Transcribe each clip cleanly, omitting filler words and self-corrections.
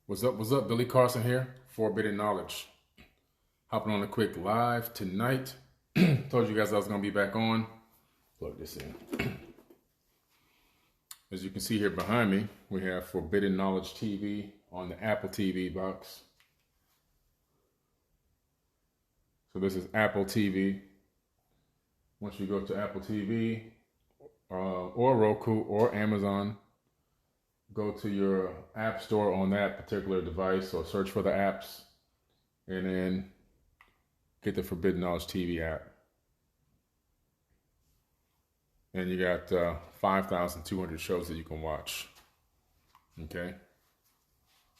What's up? What's up? Billy Carson here, 4Biddenknowledge. Hopping on a quick live tonight. Told you guys I was going to be back on. Plug this in. As you can see here behind me, we have 4Biddenknowledge TV on the Apple TV box. So this is Apple TV. Once you go to Apple TV or Roku or Amazon, go to your app store on that particular device or search for the apps and then get the Biddenknowledge TV app. And you got 5,200 shows that you can watch. Okay?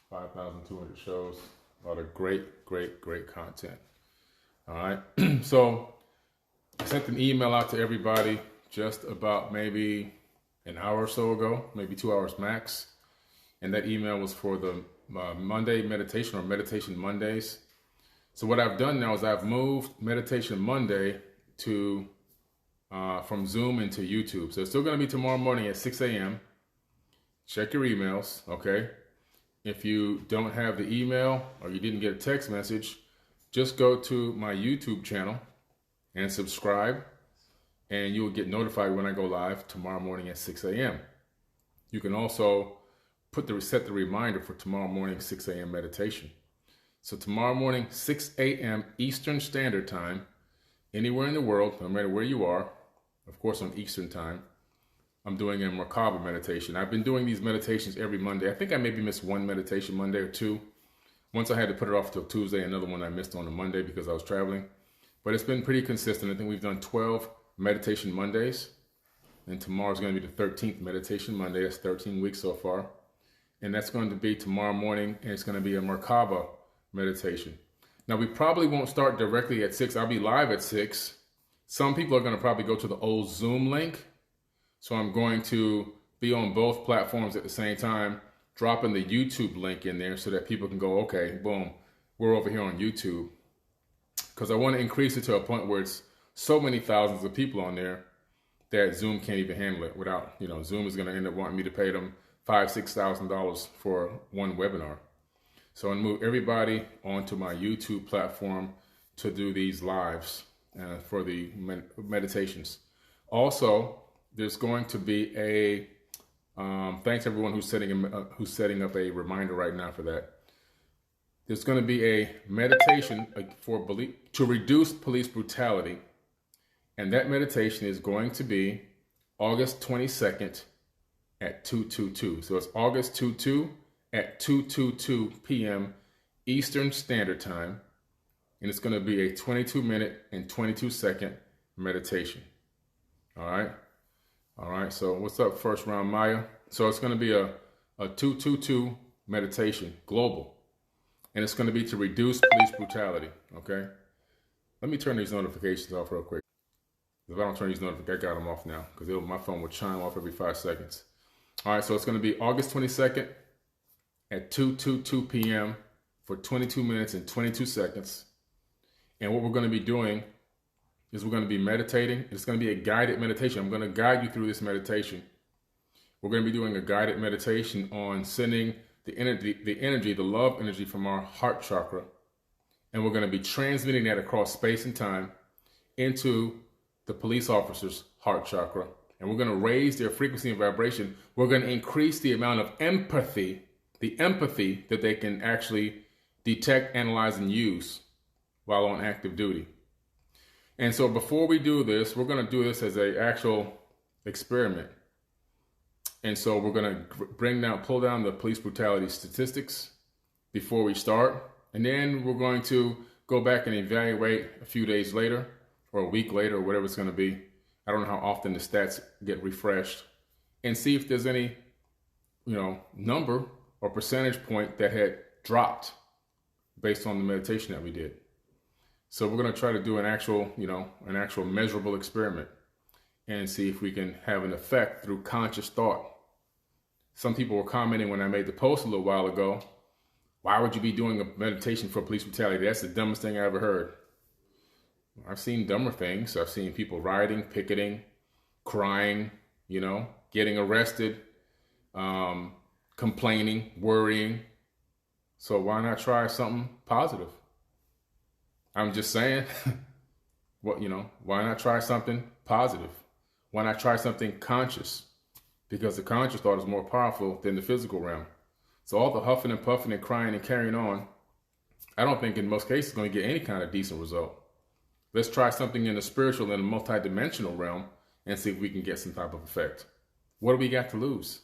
5,200 shows. A lot of great content. All right? So I sent an email out to everybody just about maybe an hour or so ago, maybe 2 hours max. And that email was for the Monday meditation or Meditation Mondays. So what I've done now is I've moved Meditation Monday to from Zoom into YouTube. So it's still going to be tomorrow morning at 6 a.m. Check your emails, okay? If you don't have the email or you didn't get a text message, just go to my YouTube channel and subscribe, and you will get notified when I go live tomorrow morning at 6 a.m. You can also set the reminder for tomorrow morning 6 a.m. meditation. So tomorrow morning 6 a.m. Eastern Standard Time, anywhere in the world, no matter where you are, of course on Eastern Time, I'm doing a Merkabah meditation. I've been doing these meditations every Monday. I think I maybe missed one meditation Monday or two. Once I had to put it off till Tuesday, another one I missed on a Monday because I was traveling. But it's been pretty consistent. I think we've done 12 Meditation Mondays. And tomorrow's going to be the 13th Meditation Monday. That's 13 weeks so far. And that's going to be tomorrow morning. And it's going to be a Merkabah meditation. Now, we probably won't start directly at 6. I'll be live at 6. Some people are going to probably go to the old Zoom link. So I'm going to be on both platforms at the same time, dropping the YouTube link in there so that people can go, okay, boom, we're over here on YouTube. Because I want to increase it to a point where it's so many thousands of people on there that Zoom can't even handle it without, Zoom is going to end up wanting me to pay them $5,000, $6,000 for one webinar. So I'm going to move everybody onto my YouTube platform to do these lives for the meditations. Also, there's going to be a, thanks everyone who's setting up a reminder right now for that. There's going to be a meditation to reduce police brutality. And that meditation is going to be August 22nd at 2:22. So it's August 22 at 2:22 p.m. Eastern Standard Time. And it's going to be a 22-minute and 22-second meditation. All right. All right. So what's up, first round Maya? So it's going to be a 2:22 meditation, global. And it's going to be to reduce police brutality. Okay. Let me turn these notifications off real quick. If I don't turn these notifications, I got them off now because my phone will chime off every 5 seconds. All right, so it's going to be August 22nd at 2:22 p.m. for 22 minutes and 22 seconds. And what we're going to be doing is we're going to be meditating. It's going to be a guided meditation. I'm going to guide you through this meditation. We're going to be doing a guided meditation on sending the love energy from our heart chakra. And we're going to be transmitting that across space and time into the police officer's heart chakra. And we're going to raise their frequency and vibration. We're going to increase the amount of empathy, that they can actually detect, analyze, and use while on active duty. And so before we do this, we're going to do this as an actual experiment. And so we're going to pull down the police brutality statistics before we start. And then we're going to go back and evaluate a few days later or a week later or whatever it's going to be. I don't know how often the stats get refreshed, and see if there's any, number or percentage point that had dropped based on the meditation that we did. So we're going to try to do an actual measurable experiment and see if we can have an effect through conscious thought. Some people were commenting when I made the post a little while ago, why would you be doing a meditation for police brutality? That's the dumbest thing I ever heard. I've seen dumber things. I've seen people rioting, picketing, crying, getting arrested, complaining, worrying, So why not try something positive? I'm just saying, why not try something positive? Why not try something conscious? Because the conscious thought is more powerful than the physical realm. So all the huffing and puffing and crying and carrying on, I don't think in most cases going to get any kind of decent result. Let's try something in the spiritual and the multidimensional realm and see if we can get some type of effect. What do we got to lose?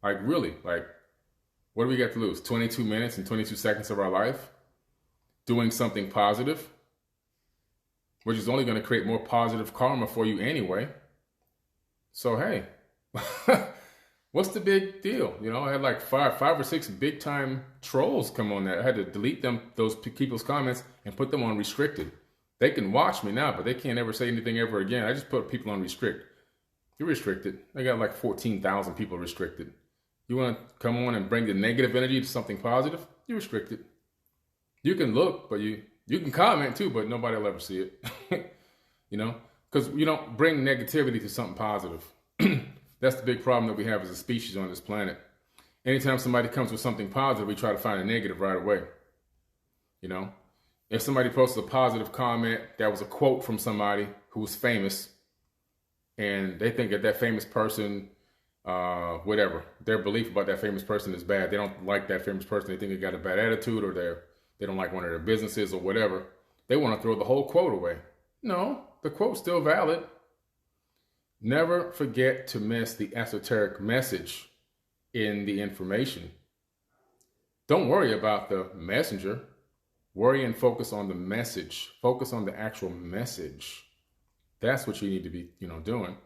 Like really, what do we got to lose? 22 minutes and 22 seconds of our life doing something positive, which is only going to create more positive karma for you anyway. So, hey, what's the big deal? I had like five or six big time trolls come on that. I had to delete those people's comments and put them on restricted. They can watch me now, but they can't ever say anything ever again. I just put people on restrict. You're restricted. I got like 14,000 people restricted. You want to come on and bring the negative energy to something positive? You're restricted. You can look, but you can comment too, but nobody will ever see it. Because you don't bring negativity to something positive. That's the big problem that we have as a species on this planet. Anytime somebody comes with something positive, we try to find a negative right away. If somebody posts a positive comment that was a quote from somebody who was famous, and they think that famous person, whatever, their belief about that famous person is bad. They don't like that famous person. They think they got a bad attitude, or they don't like one of their businesses or whatever. They want to throw the whole quote away. No, the quote's still valid. Never forget to miss the esoteric message in the information. Don't worry about the messenger. Worry and focus on the message. Focus on the actual message. That's what you need to be, doing.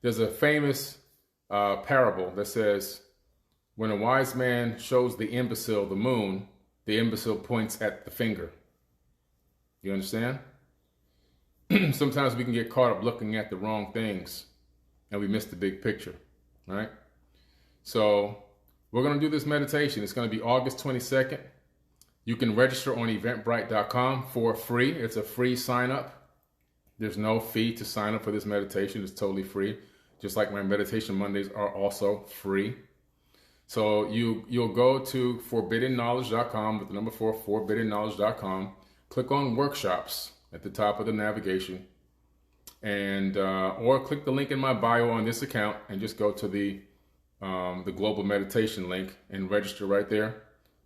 There's a famous parable that says, when a wise man shows the imbecile the moon, the imbecile points at the finger. You understand? Sometimes we can get caught up looking at the wrong things and we miss the big picture, right? So we're going to do this meditation. It's going to be August 22nd. You can register on eventbrite.com for free. It's a free sign up. There's no fee to sign up for this meditation. It's totally free. Just like my meditation Mondays are also free. So you'll go to 4Biddenknowledge.com with the number 4, 4Biddenknowledge.com. Click on workshops at the top of the navigation, and or click the link in my bio on this account and just go to the global meditation link and register right there.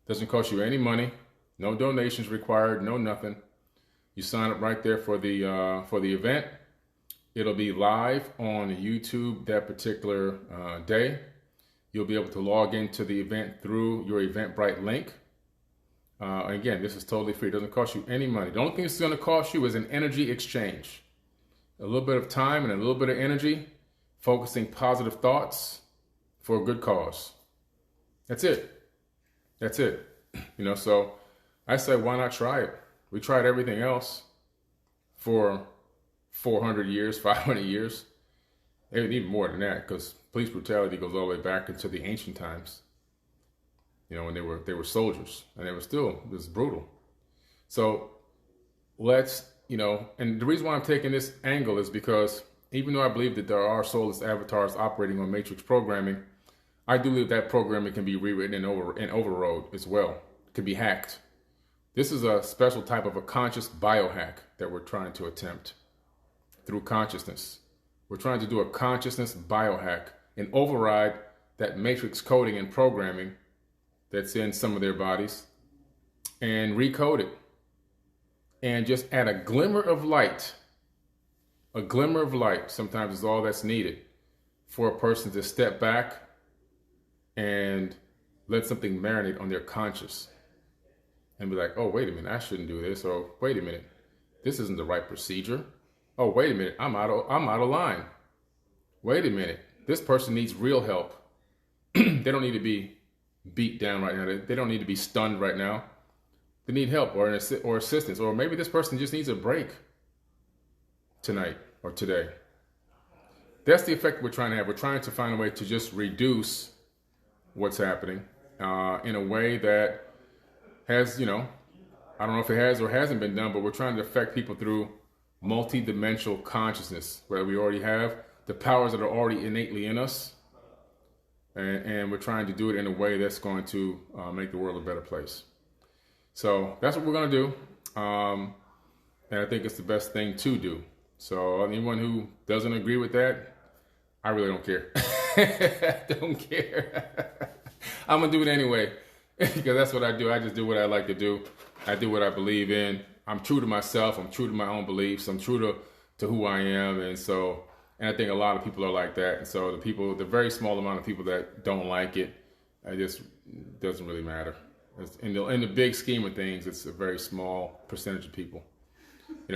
Doesn't cost you any money, no donations required, no nothing. You sign up right there for the event. It'll be live on YouTube that particular day. You'll be able to log into the event through your Eventbrite link. Again, this is totally free. It doesn't cost you any money. The only thing it's going to cost you is an energy exchange. A little bit of time and a little bit of energy, focusing positive thoughts for a good cause. That's it. That's it. So I say, why not try it? We tried everything else for 400 years, 500 years, even more than that, because police brutality goes all the way back into the ancient times. When they were soldiers, and they were still this brutal. So let's, and the reason why I'm taking this angle is because even though I believe that there are soulless avatars operating on matrix programming, I do believe that programming can be rewritten and overrode as well. It can be hacked. This is a special type of a conscious biohack that we're trying to attempt through consciousness. We're trying to do a consciousness biohack and override that matrix coding and programming that's in some of their bodies and recode it and just add a glimmer of light. A glimmer of light sometimes is all that's needed for a person to step back and let something marinate on their conscious and be like, oh, wait a minute, I shouldn't do this. Or wait a minute, this isn't the right procedure. Oh, wait a minute, I'm out of line. Wait a minute, this person needs real help. They don't need to be beat down right now. They don't need to be stunned right now. They need help or assistance. Or maybe this person just needs a break tonight or today. That's the effect we're trying to have. We're trying to find a way to just reduce what's happening in a way that has, I don't know if it has or hasn't been done, but we're trying to affect people through multi-dimensional consciousness, where we already have the powers that are already innately in us. and we're trying to do it in a way that's going to make the world a better place. So that's what we're going to do, and I think it's the best thing to do. So anyone who doesn't agree with that, I really don't care. I don't care. I'm going to do it anyway because that's what I do. I just do what I like to do. I do what I believe in. I'm true to myself. I'm true to my own beliefs. I'm true to who I am. And I think a lot of people are like that. And so the very small amount of people that don't like it, it just doesn't really matter. In the big scheme of things, it's a very small percentage of people.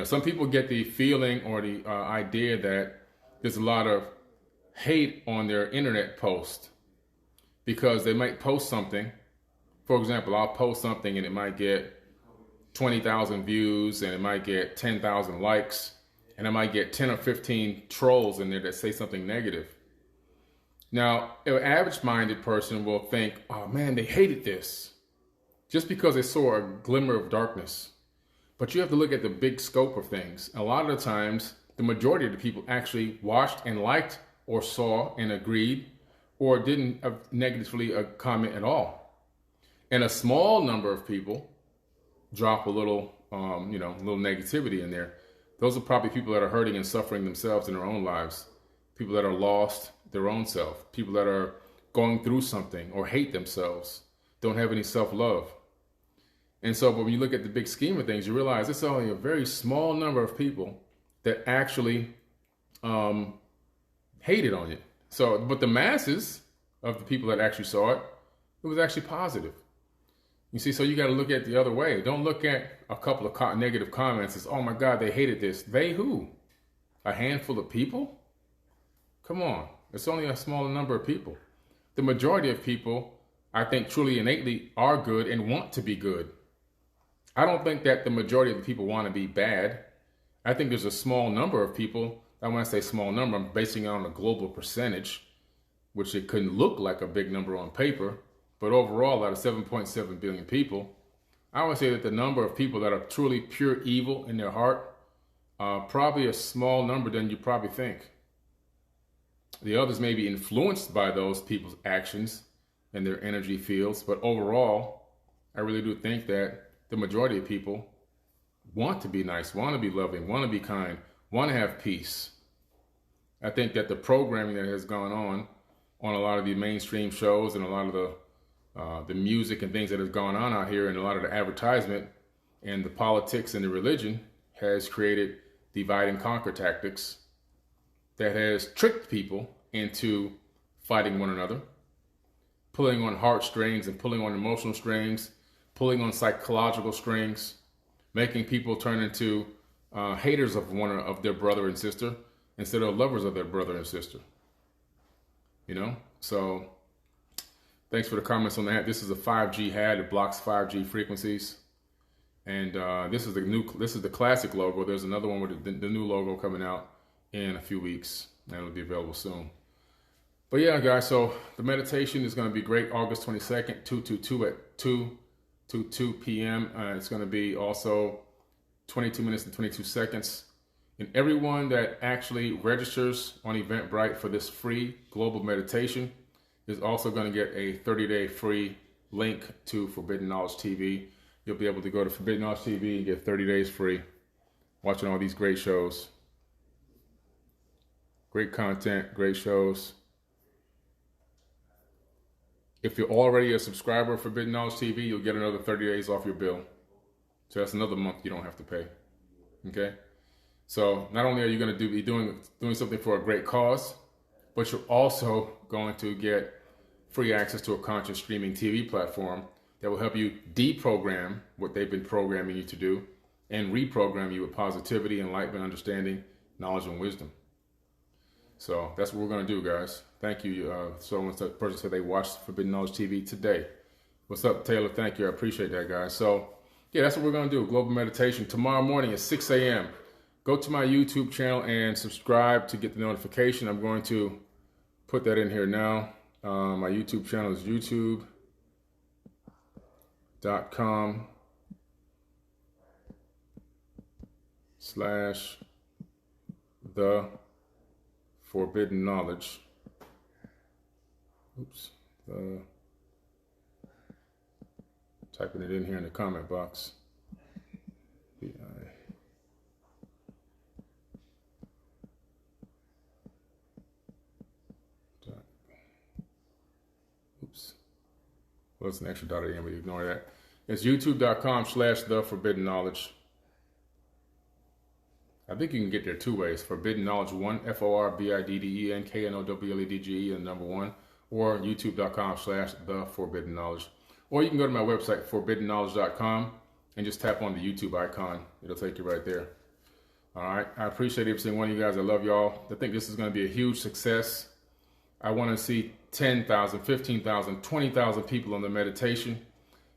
Some people get the feeling or the idea that there's a lot of hate on their internet post because they might post something. For example, I'll post something and it might get 20,000 views and it might get 10,000 likes and I might get 10 or 15 trolls in there that say something negative. Now, an average-minded person will think, oh man, they hated this, just because they saw a glimmer of darkness. But you have to look at the big scope of things. A lot of the times, the majority of the people actually watched and liked or saw and agreed or didn't negatively comment at all. And a small number of people drop a little, little negativity in there. Those are probably people that are hurting and suffering themselves in their own lives. People that are lost their own self. People that are going through something or hate themselves, don't have any self-love. And so when you look at the big scheme of things, you realize it's only a very small number of people that actually hated on it. But the masses of the people that actually saw it, it was actually positive. You see, so you got to look at it the other way. Don't look at a couple of negative comments as, oh my God, they hated this. They who? A handful of people? Come on. It's only a smaller number of people. The majority of people, I think, truly innately are good and want to be good. I don't think that the majority of the people want to be bad. I think there's a small number of people. When I say small number, I'm basing it on a global percentage, which it couldn't look like a big number on paper. But overall, out of 7.7 billion people, I would say that the number of people that are truly pure evil in their heart, probably a small number than you probably think. The others may be influenced by those people's actions and their energy fields. But overall, I really do think that the majority of people want to be nice, want to be loving, want to be kind, want to have peace. I think that the programming that has gone on a lot of the mainstream shows and a lot of the music and things that has gone on out here and a lot of the advertisement and the politics and the religion has created divide and conquer tactics that has tricked people into fighting one another, pulling on heartstrings and pulling on emotional strings, pulling on psychological strings, making people turn into haters of their brother and sister instead of lovers of their brother and sister. So thanks for the comments on that. This is a 5G hat. It blocks 5G frequencies. And this is the classic logo. There's another one with the new logo coming out in a few weeks. And it'll be available soon. But yeah, guys, so the meditation is going to be great. August 22nd, 222 at 2 p.m. It's going to be also 22 minutes and 22 seconds. And everyone that actually registers on Eventbrite for this free global meditation is also going to get a 30-day free link to Forbidden Knowledge TV. You'll be able to go to Forbidden Knowledge TV and get 30 days free watching all these great shows. Great content, great shows. If you're already a subscriber of Forbidden Knowledge TV, you'll get another 30 days off your bill. So that's another month you don't have to pay. Okay? So not only are you going to be doing something for a great cause, but you're also going to get free access to a conscious streaming TV platform that will help you deprogram what they've been programming you to do and reprogram you with positivity, enlightenment, understanding, knowledge, and wisdom. So that's what we're going to do, guys. Thank you. So the person said they watched Forbidden Knowledge TV today. What's up, Taylor? Thank you. I appreciate that, guys. So yeah, that's what we're going to do. Global meditation tomorrow morning at 6 a.m. Go to my YouTube channel and subscribe to get the notification. I'm going to put that in here now. My YouTube channel is youtube.com/the Forbidden Knowledge. Oops. Typing it in here in the comment box. Oops. Well, it's an extra dot at the end, but ignore that. It's youtube.com/the4biddenknowledge. I think you can get there two ways. Forbidden Knowledge 1, FORBIDDENKNOWLEDGE and number 1, or youtube.com/the4biddenknowledge. Or you can go to my website, forbiddenknowledge.com, and just tap on the YouTube icon. It'll take you right there. All right. I appreciate every single one of you guys. I love y'all. I think this is going to be a huge success. I want to see 10,000, 15,000, 20,000 people on the meditation.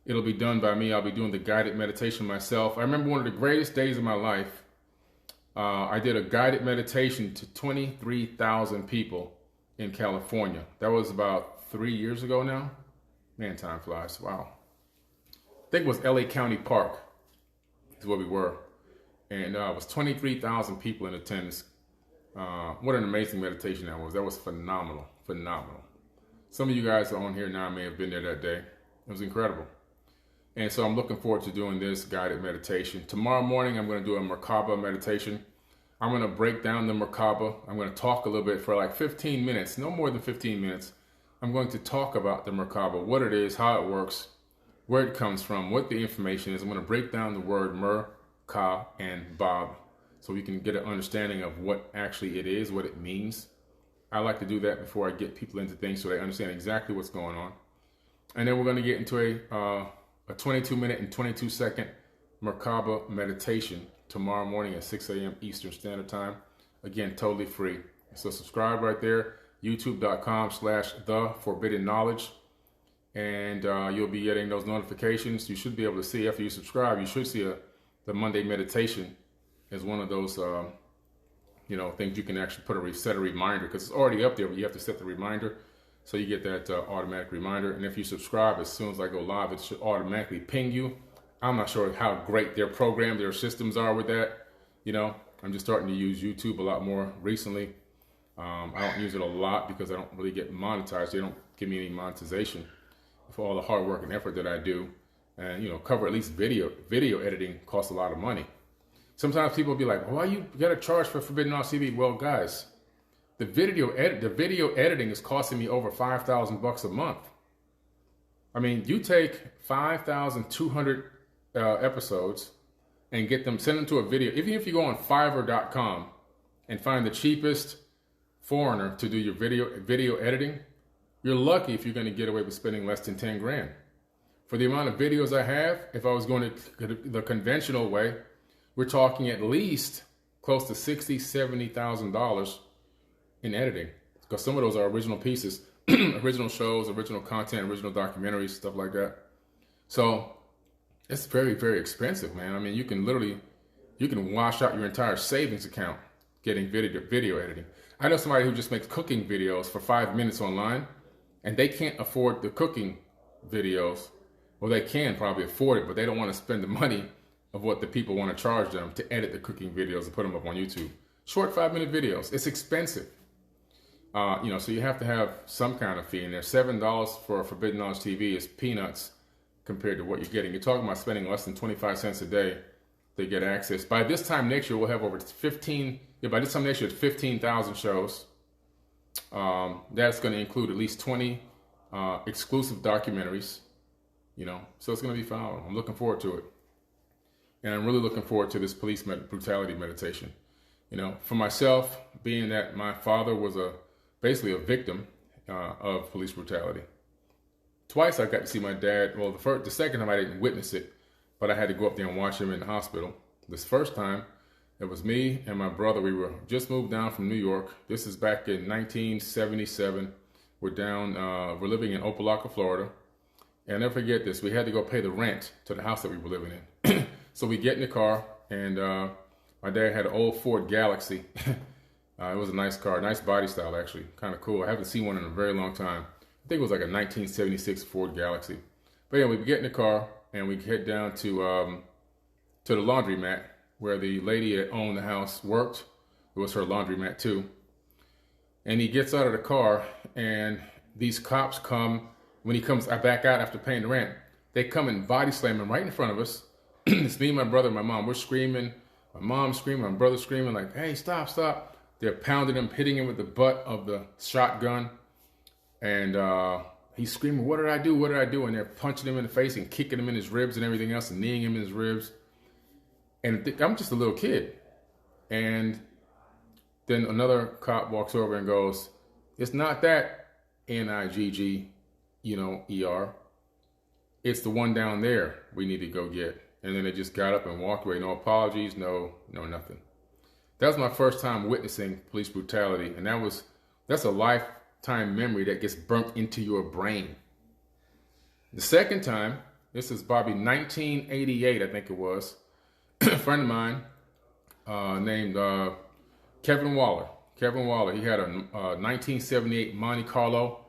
It'll be done by me. I'll be doing the guided meditation myself. I remember one of the greatest days of my life. I did a guided meditation to 23,000 people in California. That was about 3 years ago now. Man, time flies. Wow. I think it was LA County Park is where we were. And it was 23,000 people in attendance. What an amazing meditation that was. That was phenomenal. Phenomenal. Some of you guys are on here now may have been there that day. It was incredible. And so I'm looking forward to doing this guided meditation. Tomorrow morning, I'm going to do a Merkabah meditation. I'm going to break down the Merkabah. I'm going to talk a little bit for like 15 minutes, no more than 15 minutes. I'm going to talk about the Merkabah, what it is, how it works, where it comes from, what the information is. I'm going to break down the word Mer, Ka, and Bob so we can get an understanding of what actually it is, what it means. I like to do that before I get people into things so they understand exactly what's going on. And then we're going to get into a 22-minute and 22-second Merkabah meditation tomorrow morning at 6 a.m. Eastern Standard Time. Again, totally free. So subscribe right there, youtube.com/the4biddenknowledge. And you'll be getting those notifications. You should be able to see after you subscribe, you should see the Monday meditation as one of those things you can actually set a reminder, because it's already up there, but you have to set the reminder. So you get that automatic reminder. And if you subscribe, as soon as I go live, it should automatically ping you. I'm not sure how great their program, their systems are with that. I'm just starting to use YouTube a lot more recently. I don't use it a lot because I don't really get monetized. They don't give me any monetization for all the hard work and effort that I do. And, cover at least video editing costs a lot of money. Sometimes people will be like, why you got to charge for Forbidden Knowledge TV? Well, guys, the video editing is costing me over $5,000 a month. I mean, you take 5,200 episodes and send them to a video. Even if you go on Fiverr.com and find the cheapest foreigner to do your video editing, you're lucky if you're going to get away with spending less than 10 grand. For the amount of videos I have, if I was going to the conventional way, we're talking at least close to $60,000, $70,000 in editing, because some of those are original pieces, original shows, original content, original documentaries, stuff like that. So it's very, very expensive, man. I mean, you can wash out your entire savings account getting video editing. I know somebody who just makes cooking videos for 5 minutes online, and they can't afford the cooking videos. Well, they can probably afford it, but they don't want to spend the money of what the people want to charge them to edit the cooking videos and put them up on YouTube. Short 5-minute videos. It's expensive. So you have to have some kind of fee in there. $7 for Forbidden Knowledge TV is peanuts compared to what you're getting. You're talking about spending less than 25 cents a day to get access. By this time next year, we'll have over 15. By this time next year, it's 15,000 shows. That's going to include at least 20 exclusive documentaries. So it's going to be phenomenal. I'm looking forward to it. And I'm really looking forward to this police brutality meditation. For myself, being that my father was basically a victim of police brutality. Twice I got to see my dad. Well, the second time I didn't witness it, but I had to go up there and watch him in the hospital. This first time, it was me and my brother. We were just moved down from New York. This is back in 1977. We're living in Opelika, Florida. And I'll never forget this. We had to go pay the rent to the house that we were living in. So we get in the car, and my dad had an old Ford Galaxy. It was a nice car, nice body style, actually. Kind of cool. I haven't seen one in a very long time. I think it was like a 1976 Ford Galaxy. But anyway, we get in the car, and we head down to the laundromat where the lady that owned the house worked. It was her laundromat, too. And he gets out of the car, and these cops come, when he comes back out after paying the rent, they come and body slam him right in front of us. It's me, my brother, and my mom. We're screaming. My mom's screaming, my brother's screaming like, hey, stop, stop. They're pounding him, hitting him with the butt of the shotgun. And he's screaming, what did I do? What did I do? And they're punching him in the face and kicking him in his ribs and everything else and kneeing him in his ribs. And I'm just a little kid. And then another cop walks over and goes, it's not that NIGG, ER. It's the one down there we need to go get. And then they just got up and walked away. No apologies, no nothing. That was my first time witnessing police brutality. And that's a lifetime memory that gets burnt into your brain. The second time, this is probably 1988, I think it was. A friend of mine named Kevin Waller. Kevin Waller, he had a 1978 Monte Carlo,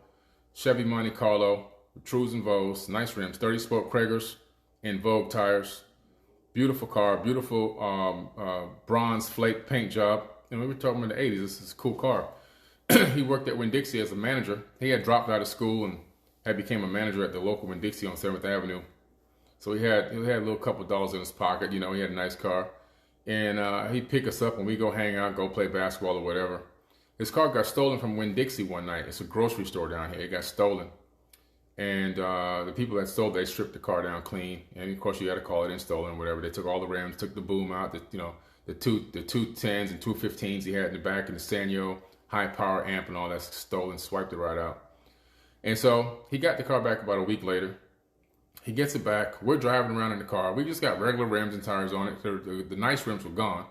Chevy Monte Carlo, Trues and Vos, nice rims, 30-spoke Kragers and Vogue tires. Beautiful car, beautiful bronze flake paint job. And we were talking in the 80s, this is a cool car. He worked at Winn-Dixie as a manager. He had dropped out of school and had became a manager at the local Winn-Dixie on 7th Avenue. So he had a little couple dollars in his pocket, he had a nice car. And he'd pick us up when we go hang out, go play basketball or whatever. His car got stolen from Winn-Dixie one night. It's a grocery store down here. It got stolen. And the people that stole, they stripped the car down clean. And of course, you had to call it in stolen or whatever. They took all the rims, took the boom out, the two 10s and 215s he had in the back, and the Sanyo high power amp and all that stolen, swiped it right out. And so he got the car back about a week later. He gets it back. We're driving around in the car. We just got regular rims and tires on it. The nice rims were gone.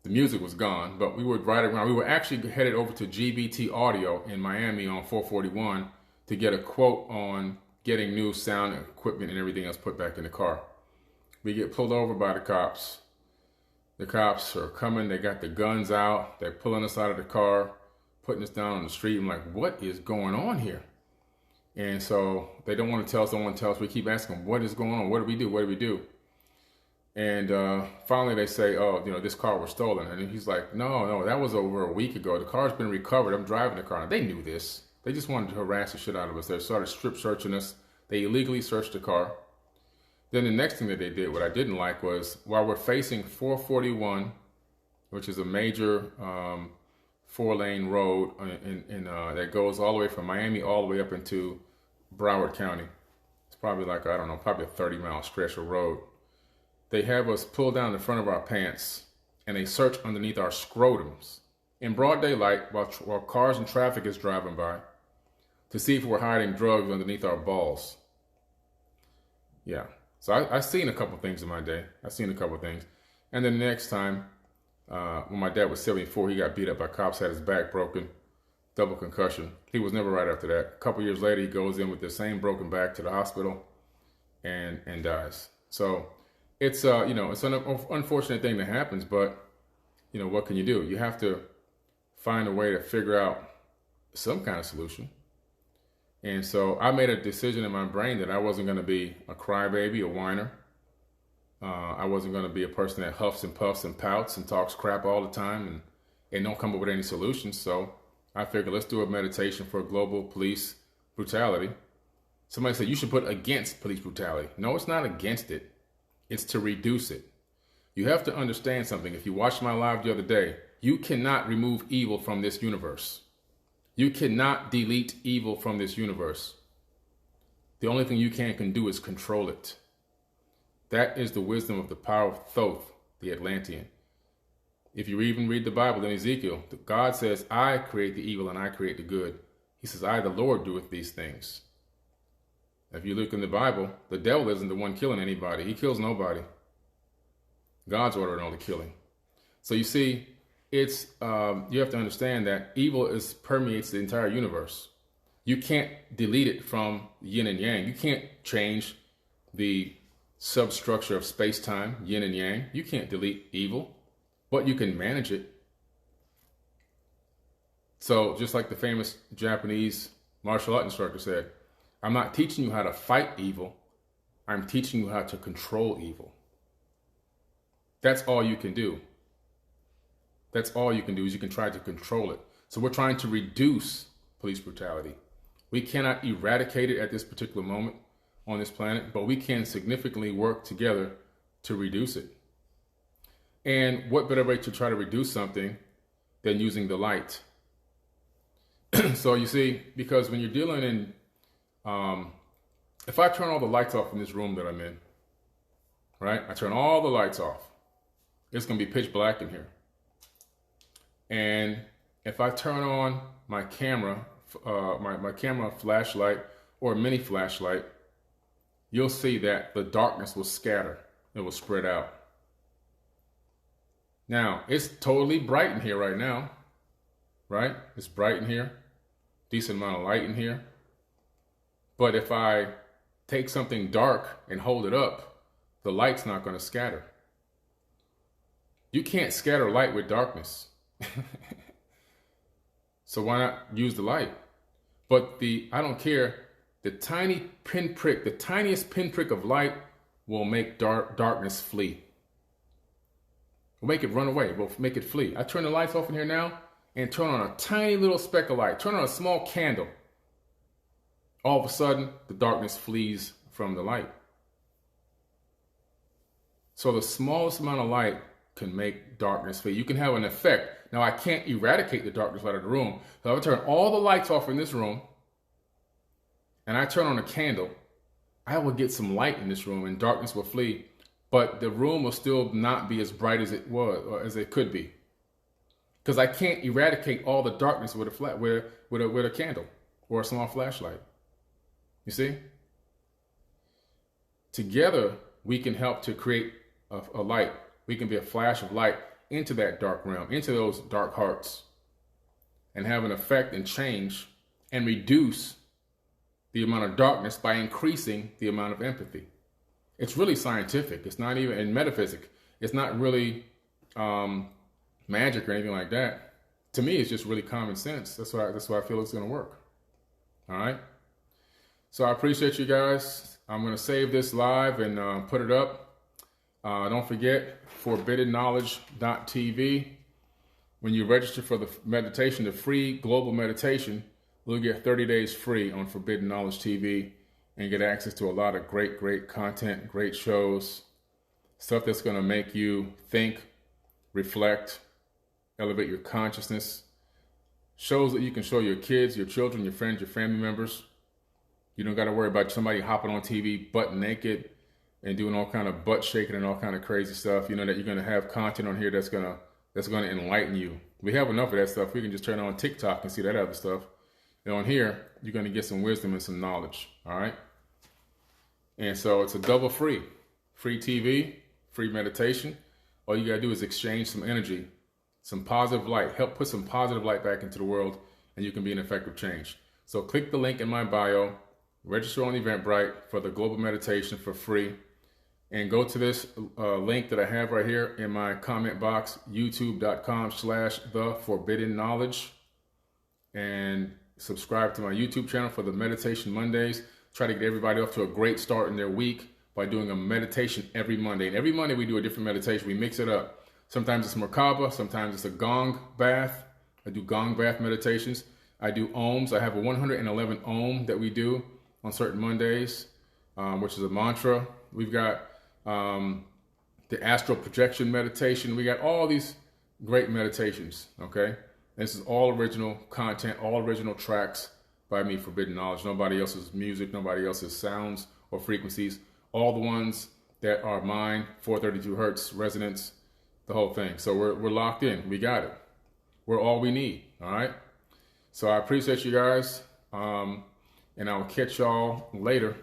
The music was gone, but we were riding around. We were actually headed over to GBT Audio in Miami on 441 to get a quote on getting new sound equipment and everything else put back in the car. We get pulled over by the cops. The cops are coming. They got the guns out. They're pulling us out of the car, putting us down on the street. I'm like, what is going on here? And so they don't want to tell us, don't want to tell us. We keep asking them, what is going on? What do we do? What do we do? And finally they say, oh, this car was stolen. And he's like, no, that was over a week ago. The car's been recovered. I'm driving the car. They knew this. They just wanted to harass the shit out of us. They started strip searching us. They illegally searched the car. Then the next thing that they did, what I didn't like, was while we're facing 441, which is a major 4-lane road that goes all the way from Miami all the way up into Broward County. It's probably like, I don't know, probably a 30-mile stretch of road. They have us pull down the front of our pants and they search underneath our scrotums in broad daylight while cars and traffic is driving by to see if we're hiding drugs underneath our balls. Yeah. So I've seen a couple things in my day. I've seen a couple things. And then the next time, when my dad was 74, he got beat up by cops, had his back broken, double concussion. He was never right after that. A couple years later, he goes in with the same broken back to the hospital and dies. So it's it's an unfortunate thing that happens, but what can you do? You have to find a way to figure out some kind of solution. And so I made a decision in my brain that I wasn't going to be a crybaby, a whiner. I wasn't going to be a person that huffs and puffs and pouts and talks crap all the time and don't come up with any solutions. So I figured, let's do a meditation for global police brutality. Somebody said, you should put against police brutality. No, it's not against it. It's to reduce it. You have to understand something. If you watched my live the other day, you cannot remove evil from this universe. You cannot delete evil from this universe. The only thing you can do is control it. That is the wisdom of the power of Thoth, the Atlantean. If you even read the Bible in Ezekiel, God says, I create the evil and I create the good. He says, I, the Lord, doeth these things. If you look in the Bible, the devil isn't the one killing anybody. He kills nobody. God's ordering all the killing. So you see, it's you have to understand that evil permeates the entire universe. You can't delete it from yin and yang. You can't change the substructure of space-time, yin and yang. You can't delete evil, but you can manage it. So just like the famous Japanese martial art instructor said, I'm not teaching you how to fight evil. I'm teaching you how to control evil. That's all you can do. That's all you can do is you can try to control it. So we're trying to reduce police brutality. We cannot eradicate it at this particular moment on this planet, but we can significantly work together to reduce it. And what better way to try to reduce something than using the light? So you see, because when you're dealing in, if I turn all the lights off in this room that I'm in, right? I turn all the lights off. It's going to be pitch black in here. And if I turn on my camera, my camera flashlight or mini flashlight, you'll see that the darkness will scatter. It will spread out. Now, it's totally bright in here right now, right? It's bright in here. Decent amount of light in here. But if I take something dark and hold it up, the light's not going to scatter. You can't scatter light with darkness. So why not use the light? But I don't care, the tiny pinprick, the tiniest pinprick of light will make darkness flee. We'll make it run away. We'll make it flee. I turn the lights off in here now and turn on a tiny little speck of light. Turn on a small candle. All of a sudden, the darkness flees from the light. So the smallest amount of light can make darkness flee. You can have an effect. Now, I can't eradicate the darkness out of the room. So if I turn all the lights off in this room and I turn on a candle, I will get some light in this room and darkness will flee. But the room will still not be as bright as it was, or as it could be. Because I can't eradicate all the darkness with a candle or a small flashlight. You see? Together, we can help to create a light. We can be a flash of light into that dark realm, into those dark hearts, and have an effect and change and reduce the amount of darkness by increasing the amount of empathy. It's really scientific. It's not even in metaphysics. It's not really magic or anything like that. To me, it's just really common sense. That's why I feel it's going to work. All right. So I appreciate you guys. I'm going to save this live and put it up. Don't forget 4Biddenknowledge.tv. When you register for the meditation, the free global meditation, you'll get 30 days free on Forbidden Knowledge TV and get access to a lot of great content, great shows, stuff that's going to make you think, reflect, elevate your consciousness, shows that you can show your kids, your children, your friends, your family members. You don't got to worry about somebody hopping on TV butt naked and doing all kind of butt shaking and all kind of crazy stuff. You know that you're going to have content on here that's going to enlighten you. We have enough of that stuff. We can just turn on TikTok and see that other stuff. And on here, you're going to get some wisdom and some knowledge. All right. And so it's a double free TV, free meditation. All you got to do is exchange some energy, some positive light, help put some positive light back into the world, and you can be an effective change. So click the link in my bio, register on Eventbrite for the global meditation for free, and go to this link that I have right here in my comment box, youtube.com/theforbiddenknowledge, and subscribe to my YouTube channel for the Meditation Mondays. Try to get everybody off to a great start in their week by doing a meditation every Monday. And every Monday we do a different meditation. We mix it up. Sometimes it's Merkabah. Sometimes it's a gong bath. I do gong bath meditations. I do ohms. I have a 111 ohm that we do on certain Mondays, which is a mantra. We've got the astral projection meditation. We got all these great meditations, okay? This is all original content, all original tracks by me, Forbidden Knowledge. Nobody else's music, nobody else's sounds or frequencies. All the ones that are mine, 432 hertz resonance, the whole thing. So we're locked in. We got it. We're all we need, all right? So I appreciate you guys, and I'll catch y'all later.